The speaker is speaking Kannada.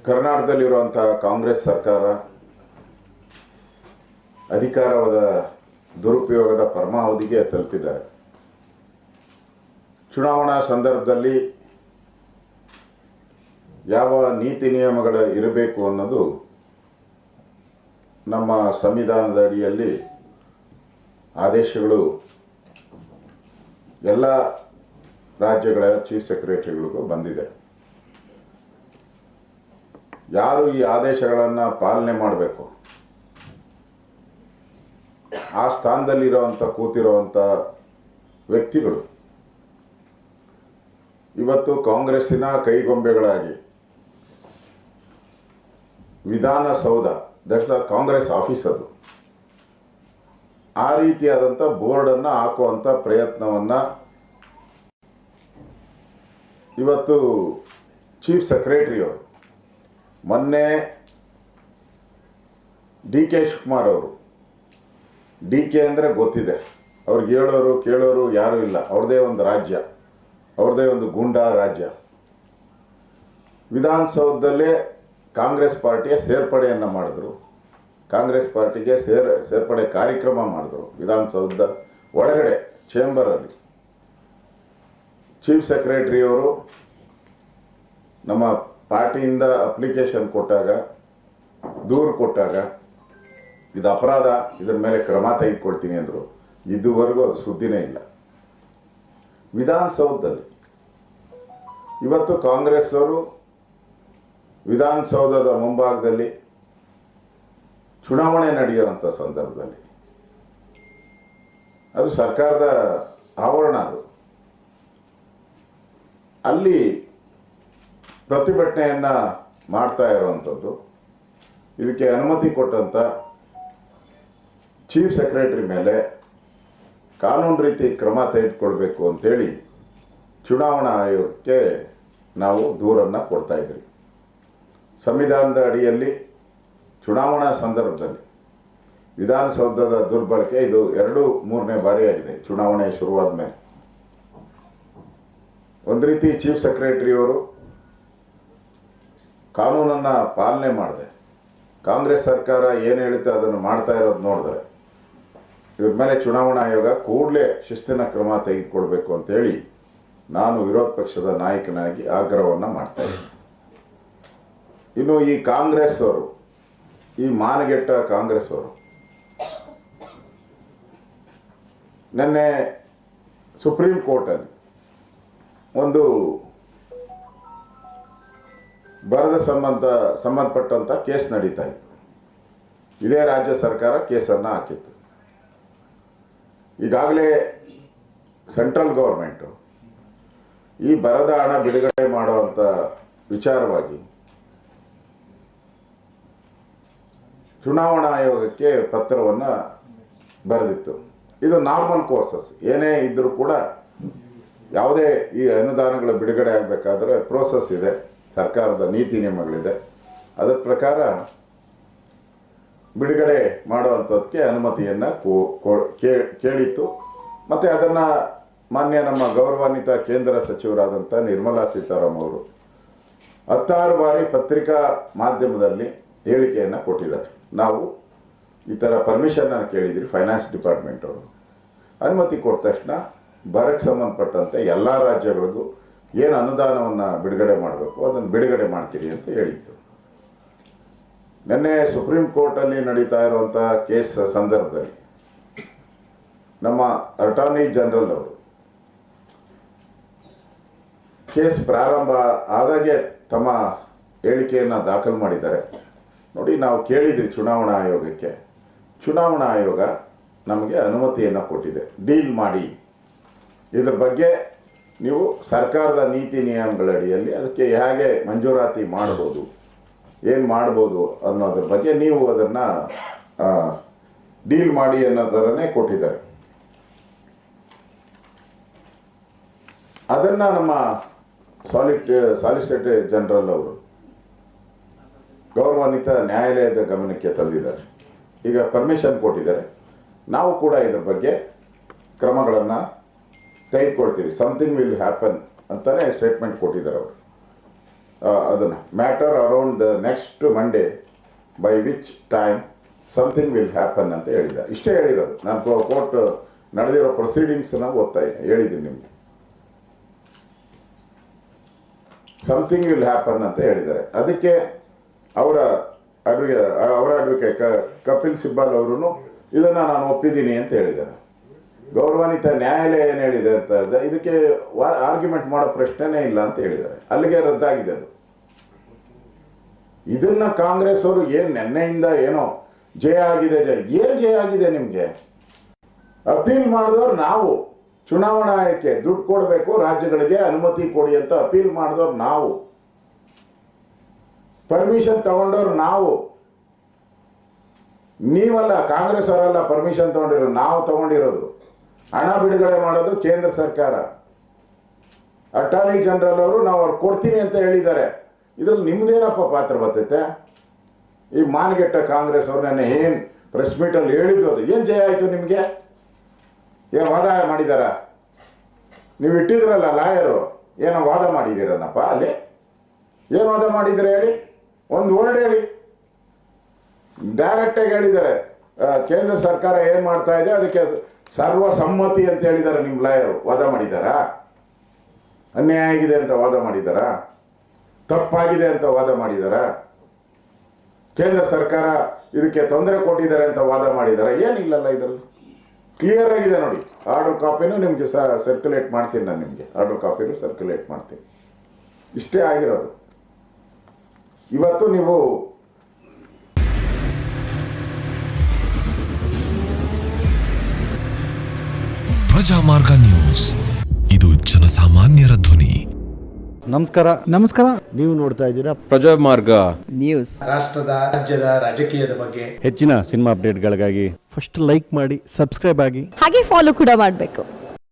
ಕರ್ನಾಟಕದಲ್ಲಿರುವಂಥ ಕಾಂಗ್ರೆಸ್ ಸರ್ಕಾರ ಅಧಿಕಾರದ ದುರುಪಯೋಗದ ಪರಮಾವಧಿಗೆ ತಲುಪಿದ್ದಾರೆ. ಚುನಾವಣಾ ಸಂದರ್ಭದಲ್ಲಿ ಯಾವ ನೀತಿ ನಿಯಮಗಳು ಇರಬೇಕು ಅನ್ನೋದು ನಮ್ಮ ಸಂವಿಧಾನದ ಅಡಿಯಲ್ಲಿ ಆದೇಶಗಳು ಎಲ್ಲ ರಾಜ್ಯಗಳ ಚೀಫ್ ಸೆಕ್ರೆಟರಿಗಳಿಗೂ ಬಂದಿದೆ. ಯಾರು ಈ ಆದೇಶಗಳನ್ನು ಪಾಲನೆ ಮಾಡಬೇಕು, ಆ ಸ್ಥಾನದಲ್ಲಿರುವಂಥ ಕೂತಿರುವಂಥ ವ್ಯಕ್ತಿಗಳು ಇವತ್ತು ಕಾಂಗ್ರೆಸ್ಸಿನ ಕೈಗೊಂಬೆಗಳಾಗಿ Vidhana Soudha, that's a Congress office, ಅದು ಆ ರೀತಿಯಾದಂಥ ಬೋರ್ಡನ್ನು ಹಾಕುವಂಥ ಪ್ರಯತ್ನವನ್ನು ಇವತ್ತು ಚೀಫ್ ಸೆಕ್ರೆಟರಿಯವರು ಮೊನ್ನೆ ಡಿ ಕೆ ಶಿವಕುಮಾರ್ ಅವರು, ಡಿ ಕೆ ಅಂದರೆ ಗೊತ್ತಿದೆ, ಅವ್ರಿಗೆ ಹೇಳೋರು ಕೇಳೋರು ಯಾರೂ ಇಲ್ಲ, ಅವ್ರದ್ದೇ ಒಂದು ರಾಜ್ಯ, ಅವ್ರದ್ದೇ ಒಂದು ಗೂಂಡಾ ರಾಜ್ಯ. ವಿಧಾನಸೌಧದಲ್ಲೇ ಕಾಂಗ್ರೆಸ್ ಪಾರ್ಟಿಯ ಸೇರ್ಪಡೆಯನ್ನು ಮಾಡಿದ್ರು, ಕಾಂಗ್ರೆಸ್ ಪಾರ್ಟಿಗೆ ಸೇರ್ಪಡೆ ಕಾರ್ಯಕ್ರಮ ಮಾಡಿದ್ರು. ವಿಧಾನಸೌಧದ ಒಳಗಡೆ ಚೇಂಬರಲ್ಲಿ ಚೀಫ್ ಸೆಕ್ರೆಟರಿಯವರು ನಮ್ಮ ಪಾರ್ಟಿಯಿಂದ ಅಪ್ಲಿಕೇಶನ್ ಕೊಟ್ಟಾಗ, ದೂರು ಕೊಟ್ಟಾಗ ಇದು ಅಪರಾಧ, ಇದರ ಮೇಲೆ ಕ್ರಮ ತೆಗೆದುಕೊಳ್ತೀನಿ ಅಂದರು. ಇದುವರೆಗೂ ಅದು ಸುದ್ದಿನೇ ಇಲ್ಲ. ವಿಧಾನಸೌಧದಲ್ಲಿ ಇವತ್ತು ಕಾಂಗ್ರೆಸ್ ಅವರು ವಿಧಾನಸೌಧದ ಮುಂಭಾಗದಲ್ಲಿ ಚುನಾವಣೆ ನಡೆಯುವಂಥ ಸಂದರ್ಭದಲ್ಲಿ, ಅದು ಸರ್ಕಾರದ ಆವರಣ, ಅದು ಅಲ್ಲಿ ಪ್ರತಿಭಟನೆಯನ್ನು ಮಾಡ್ತಾ ಇರುವಂಥದ್ದು, ಇದಕ್ಕೆ ಅನುಮತಿ ಕೊಟ್ಟಂಥ ಚೀಫ್ ಸೆಕ್ರೆಟರಿ ಮೇಲೆ ಕಾನೂನು ರೀತಿ ಕ್ರಮ ತೆಗೆದುಕೊಳ್ಬೇಕು ಅಂತೇಳಿ ಚುನಾವಣಾ ಆಯೋಗಕ್ಕೆ ನಾವು ದೂರನ್ನು ಕೊಡ್ತಾ ಇದ್ರಿ. ಸಂವಿಧಾನದ ಅಡಿಯಲ್ಲಿ ಚುನಾವಣಾ ಸಂದರ್ಭದಲ್ಲಿ ವಿಧಾನಸೌಧದ ದುರ್ಬಳಕೆ ಇದು 2-3ನೇ ಬಾರಿಯಾಗಿದೆ ಚುನಾವಣೆ ಶುರುವಾದ ಮೇಲೆ. ಒಂದು ರೀತಿ ಚೀಫ್ ಸೆಕ್ರೆಟರಿಯವರು ಕಾನೂನನ್ನು ಪಾಲನೆ ಮಾಡದೆ ಕಾಂಗ್ರೆಸ್ ಸರ್ಕಾರ ಏನು ಹೇಳುತ್ತೆ ಅದನ್ನು ಮಾಡ್ತಾ ಇರೋದು ನೋಡಿದ್ರೆ ಇವ್ರ ಮೇಲೆ ಚುನಾವಣಾ ಆಯೋಗ ಕೂಡಲೇ ಶಿಸ್ತಿನ ಕ್ರಮ ತೆಗೆದುಕೊಳ್ಬೇಕು ಅಂತೇಳಿ ನಾನು ವಿರೋಧ ಪಕ್ಷದ ನಾಯಕನಾಗಿ ಆಗ್ರಹವನ್ನು ಮಾಡ್ತಾ ಇದ್ದೀನಿ. ಇನ್ನು ಈ ಕಾಂಗ್ರೆಸ್ ಅವರು, ಈ ಮಾನಗೆಟ್ಟ ಕಾಂಗ್ರೆಸ್ ಅವರು ನಿನ್ನೆ ಸುಪ್ರೀಂ ಕೋರ್ಟಲ್ಲಿ ಒಂದು ಬರದ ಸಂಬಂಧಪಟ್ಟಂಥ ಕೇಸ್ ನಡೀತಾ ಇತ್ತು. ಇದೇ ರಾಜ್ಯ ಸರ್ಕಾರ ಕೇಸನ್ನು ಹಾಕಿತ್ತು. ಈಗಾಗಲೇ ಸೆಂಟ್ರಲ್ ಗೌರ್ಮೆಂಟು ಈ ಬರದ ಹಣ ಬಿಡುಗಡೆ ಮಾಡುವಂಥ ವಿಚಾರವಾಗಿ ಚುನಾವಣಾ ಆಯೋಗಕ್ಕೆ ಪತ್ರವನ್ನು ಬರೆದಿತ್ತು. ಇದು ನಾರ್ಮಲ್ ಕೋರ್ಸಸ್, ಏನೇ ಇದ್ದರೂ ಕೂಡ ಯಾವುದೇ ಈ ಅನುದಾನಗಳ ಬಿಡುಗಡೆ ಆಗಬೇಕಾದ್ರೆ ಪ್ರೋಸೆಸ್ ಇದೆ, ಸರ್ಕಾರದ ನೀತಿ ನಿಯಮಗಳಿದೆ, ಅದರ ಪ್ರಕಾರ ಬಿಡುಗಡೆ ಮಾಡುವಂಥದ್ದಕ್ಕೆ ಅನುಮತಿಯನ್ನು ಕೇಳಿತ್ತು. ಮತ್ತು ಅದನ್ನು ಮಾನ್ಯ ನಮ್ಮ ಗೌರವಾನ್ವಿತ ಕೇಂದ್ರ ಸಚಿವರಾದಂಥ ನಿರ್ಮಲಾ ಸೀತಾರಾಮನ್ ಅವರು 16 ಬಾರಿ ಪತ್ರಿಕಾ ಮಾಧ್ಯಮದಲ್ಲಿ ಹೇಳಿಕೆಯನ್ನು ಕೊಟ್ಟಿದ್ದಾರೆ. ನಾವು ಈ ಥರ ಪರ್ಮಿಷನನ್ನು ಕೇಳಿದ್ರಿ, ಫೈನಾನ್ಸ್ ಡಿಪಾರ್ಟ್ಮೆಂಟ್ ಅವರು ಅನುಮತಿ ಕೊಟ್ಟ ತಕ್ಷಣ ಬರಕ್ಕೆ ಸಂಬಂಧಪಟ್ಟಂತೆ ಎಲ್ಲ ರಾಜ್ಯಗಳಿಗೂ ಏನು ಅನುದಾನವನ್ನು ಬಿಡುಗಡೆ ಮಾಡಬೇಕು ಅದನ್ನು ಬಿಡುಗಡೆ ಮಾಡ್ತೀರಿ ಅಂತ ಹೇಳಿತ್ತು. ನಿನ್ನೆ ಸುಪ್ರೀಂ ಕೋರ್ಟಲ್ಲಿ ನಡೀತಾ ಇರುವಂಥ ಕೇಸ್ ಸಂದರ್ಭದಲ್ಲಿ ನಮ್ಮ ಅಟಾರ್ನಿ ಜನರಲ್ ಅವರು ಕೇಸ್ ಪ್ರಾರಂಭ ಆದಾಗೆ ತಮ್ಮ ಹೇಳಿಕೆಯನ್ನು ದಾಖಲು ಮಾಡಿದ್ದಾರೆ. ನೋಡಿ, ನಾವು ಕೇಳಿದ್ರಿ ಚುನಾವಣಾ ಆಯೋಗಕ್ಕೆ, ಚುನಾವಣಾ ಆಯೋಗ ನಮಗೆ ಅನುಮತಿಯನ್ನು ಕೊಟ್ಟಿದೆ, ಡೀಲ್ ಮಾಡಿ, ಇದ್ರ ಬಗ್ಗೆ ನೀವು ಸರ್ಕಾರದ ನೀತಿ ನಿಯಮಗಳ ಅಡಿಯಲ್ಲಿ ಅದಕ್ಕೆ ಹೇಗೆ ಮಂಜೂರಾತಿ ಮಾಡ್ಬೋದು, ಏನು ಮಾಡ್ಬೋದು ಅನ್ನೋದ್ರ ಬಗ್ಗೆ ನೀವು ಅದನ್ನು ಡೀಲ್ ಮಾಡಿ ಅನ್ನೋ ಥರನೇ ಕೊಟ್ಟಿದ್ದಾರೆ. ಅದನ್ನು ನಮ್ಮ ಸಾಲಿಸಿಟರ್ ಜನರಲ್ ಅವರು ಗೌರವಾನ್ವಿತ ನ್ಯಾಯಾಲಯದ ಗಮನಕ್ಕೆ ತಂದಿದ್ದಾರೆ. ಈಗ ಪರ್ಮಿಷನ್ ಕೊಟ್ಟಿದ್ದಾರೆ, ನಾವು ಕೂಡ ಇದ್ರ ಬಗ್ಗೆ ಕ್ರಮಗಳನ್ನು ತೆಗೆದುಕೊಳ್ತೀವಿ, ಸಮಥಿಂಗ್ ವಿಲ್ ಹ್ಯಾಪನ್ ಅಂತಲೇ ಸ್ಟೇಟ್ಮೆಂಟ್ ಕೊಟ್ಟಿದ್ದಾರೆ ಅವರು. ಅದನ್ನು matter around the next Monday by which time something will happen ಅಂತ ಹೇಳಿದ್ದಾರೆ. ಇಷ್ಟೇ ಹೇಳಿರೋದು. ನಾನು ಕೋರ್ಟ್ ನಡೆದಿರೋ ಪ್ರೊಸೀಡಿಂಗ್ಸ್ನ ಓದ್ತಾ ಇದ್ದೀನಿ, ಹೇಳಿದ್ದೀನಿ ನಿಮಗೆ. ಸಮಥಿಂಗ್ ವಿಲ್ ಹ್ಯಾಪನ್ ಅಂತ ಹೇಳಿದ್ದಾರೆ. ಅದಕ್ಕೆ ಅವರ ಅಡ್ವೊಕೇಟ್ ಕಪಿಲ್ ಸಿಬ್ಬಲ್ ಅವರು ಇದನ್ನು ನಾನು ಒಪ್ಪಿದ್ದೀನಿ ಅಂತ ಹೇಳಿದ್ದಾರೆ. ಗೌರವಾನ್ವಿತ ನ್ಯಾಯಾಲಯ ಏನು ಹೇಳಿದೆ ಅಂತ ಇದಕ್ಕೆ ಆರ್ಗ್ಯುಮೆಂಟ್ ಮಾಡೋ ಪ್ರಶ್ನೆನೇ ಇಲ್ಲ ಅಂತ ಹೇಳಿದ್ದಾರೆ. ಅಲ್ಲಿಗೆ ರದ್ದಾಗಿದೆ ಅದು. ಇದನ್ನ ಕಾಂಗ್ರೆಸ್ ಅವರು ಏನು ನೆನ್ನೆಯಿಂದ ಏನೋ ಜಯ ಆಗಿದೆ, ಏನು ಜಯ ಆಗಿದೆ ನಿಮಗೆ? ಅಪೀಲ್ ಮಾಡಿದವ್ರು ನಾವು, ಚುನಾವಣಾ ಆಯೋಗಕ್ಕೆ ದುಡ್ಡು ಕೊಡಬೇಕು, ರಾಜ್ಯಗಳಿಗೆ ಅನುಮತಿ ಕೊಡಿ ಅಂತ ಅಪೀಲ್ ಮಾಡಿದವ್ರು ನಾವು, ಪರ್ಮಿಷನ್ ತಗೊಂಡವ್ರು ನಾವು. ನೀವಲ್ಲ, ಕಾಂಗ್ರೆಸ್ ಅವರಲ್ಲ ಪರ್ಮಿಷನ್ ತಗೊಂಡಿರೋದು, ನಾವು ತಗೊಂಡಿರೋದು. ಹಣ ಬಿಡುಗಡೆ ಮಾಡೋದು ಕೇಂದ್ರ ಸರ್ಕಾರ. ಅಟಾರ್ನಿ ಜನರಲ್ ಅವರು ನಾವು ಅವ್ರು ಕೊಡ್ತೀನಿ ಅಂತ ಹೇಳಿದ್ದಾರೆ. ಇದ್ರಲ್ಲಿ ನಿಮ್ದೇನಪ್ಪ ಪಾತ್ರ ಬರ್ತೈತೆ? ಈ ಮಾನಗೆಟ್ಟ ಕಾಂಗ್ರೆಸ್ ಅವ್ರು ನನ್ನ ಏನು ಪ್ರೆಸ್ ಮೀಟಲ್ಲಿ ಹೇಳಿದ್ರು, ಅದು ಏನು ಜಯ ಆಯಿತು ನಿಮಗೆ? ಏನು ವಾದ ಮಾಡಿದಾರ? ನೀವು ಇಟ್ಟಿದ್ರಲ್ಲ ಲಾಯರು, ಏನೋ ವಾದ ಮಾಡಿದ್ದೀರನಪ್ಪ ಅಲ್ಲಿ? ಏನು ವಾದ ಮಾಡಿದ್ರೆ ಹೇಳಿ, ಒಂದು ವರ್ಡ್ ಹೇಳಿ. ಡೈರೆಕ್ಟಾಗಿ ಹೇಳಿದ್ದಾರೆ, ಕೇಂದ್ರ ಸರ್ಕಾರ ಏನು ಮಾಡ್ತಾ ಇದೆ ಅದಕ್ಕೆ ಸರ್ವಸಮ್ಮತಿ ಅಂತ ಹೇಳಿದ್ದಾರೆ. ನಿಮ್ಮ ಲಾಯರು ವಾದ ಮಾಡಿದಾರಾ? ಅನ್ಯಾಯ ಆಗಿದೆ ಅಂತ ವಾದ ಮಾಡಿದಾರಾ? ತಪ್ಪಾಗಿದೆ ಅಂತ ವಾದ ಮಾಡಿದಾರಾ? ಕೇಂದ್ರ ಸರ್ಕಾರ ಇದಕ್ಕೆ ತೊಂದರೆ ಕೊಟ್ಟಿದ್ದಾರೆ ಅಂತ ವಾದ ಮಾಡಿದಾರಾ? ಏನಿಲ್ಲಲ್ಲ, ಇದರಲ್ಲಿ ಕ್ಲಿಯರ್ ಆಗಿದೆ ನೋಡಿ. ಆರ್ಡರ್ ಕಾಪಿನೂ ನಿಮಗೆ ಸರ್ಕ್ಯುಲೇಟ್ ಮಾಡ್ತೀನಿ, ನಾನು ನಿಮಗೆ ಆರ್ಡರ್ ಕಾಪಿನೂ ಸರ್ಕ್ಯುಲೇಟ್ ಮಾಡ್ತೀನಿ. ಇಷ್ಟೇ ಆಗಿರೋದು. ಇವತ್ತು ನೀವು ಪ್ರಜಾಮಾರ್ಗ ನ್ಯೂಸ್, ಇದು ಜನಸಾಮಾನ್ಯರ ಧ್ವನಿ. ನಮಸ್ಕಾರ. ನೀವು ನೋಡ್ತಾ ಇದ್ದೀರಾ ಪ್ರಜಾಮಾರ್ಗ ನ್ಯೂಸ್. ರಾಷ್ಟ್ರದ ರಾಜ್ಯದ ರಾಜಕೀಯದ ಬಗ್ಗೆ ಹೆಚ್ಚಿನ ಸಿನಿಮಾ ಅಪ್ಡೇಟ್ಗಳಿಗಾಗಿ ಫಸ್ಟ್ ಲೈಕ್ ಮಾಡಿ, ಸಬ್ಸ್ಕ್ರೈಬ್ ಆಗಿ, ಹಾಗೆ ಫಾಲೋ ಕೂಡ ಮಾಡಬೇಕು.